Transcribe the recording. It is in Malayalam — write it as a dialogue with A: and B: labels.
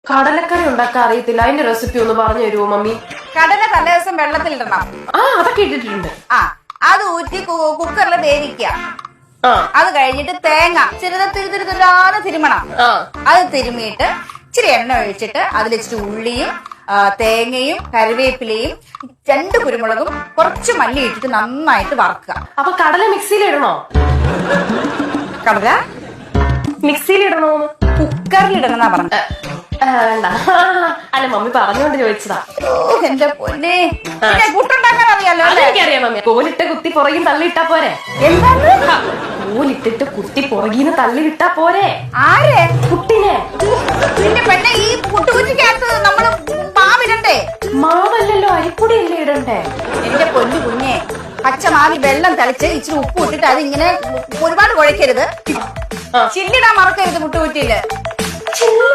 A: കടലക്കറി ഉണ്ടാക്കാൻ അറിയത്തില്ല, അതിന്റെ റെസിപ്പി ഒന്ന് പറഞ്ഞു തരുമോ മമ്മി?
B: കടല തലേ ദിവസം വെള്ളത്തിലിടണം.
A: അതൊക്കെ ഇട്ടിട്ടുണ്ട്.
B: അത് ഊറ്റി കുക്കറിൽ വേവിക്കുക. അത് കഴിഞ്ഞിട്ട് തേങ്ങ ചെറുതാന്ന് തിരുമണം. അത് തിരുമിയിട്ട് ഇച്ചിരി എണ്ണ ഒഴിച്ചിട്ട് അതിൽ ഇച്ചിരി ഉള്ളിയും തേങ്ങയും കറിവേപ്പിലയും 2 കുരുമുളകും കുറച്ച് മല്ലി ഇട്ടിട്ട് നന്നായിട്ട് വറക്കുക.
A: അപ്പൊ കടല മിക്സിയിൽ ഇടണോ?
B: കടല
A: മിക്സിയിൽ ഇടണോന്ന്?
B: കുക്കറിൽ ഇടണമെന്നാ പറഞ്ഞത്.
A: വേണ്ട, അല്ല മമ്മി പറഞ്ഞുകൊണ്ട് ചോദിച്ചതാ.
B: എന്റെ പൊന്നെ, പുട്ടുണ്ടാക്കാൻ അറിയാലോ?
A: എനിക്കറിയാം മമ്മി. കോലിട്ട് കുത്തി പുറകിൽ തള്ളിയിട്ടാ പോരെ?
B: എന്താണ്?
A: കോലിട്ടിട്ട് കുത്തി പുറകിന്ന് തള്ളിയിട്ടാ പോരെ?
B: ആരെ?
A: കുട്ടിനെ.
B: പിന്നെ പെണ്ണെ, ഈ പുട്ടുകുറ്റിക്കകത്ത് നമ്മള് മാവിടണ്ടേ?
A: മാവല്ലല്ലോ, അരിപ്പൊടി അല്ലേ ഇടണ്ടേ?
B: എന്റെ പൊന്നു കുഞ്ഞെ, പച്ചമാവി വെള്ളം തളിച്ച് ഇച്ചിരി ഉപ്പ് ഇട്ടിട്ട് അതിങ്ങനെ ഒരുപാട് കുഴക്കരുത്. ചില്ലിടാൻ മറക്കരുത് പുട്ടുകുറ്റിയില്.
A: ചില്ലോ?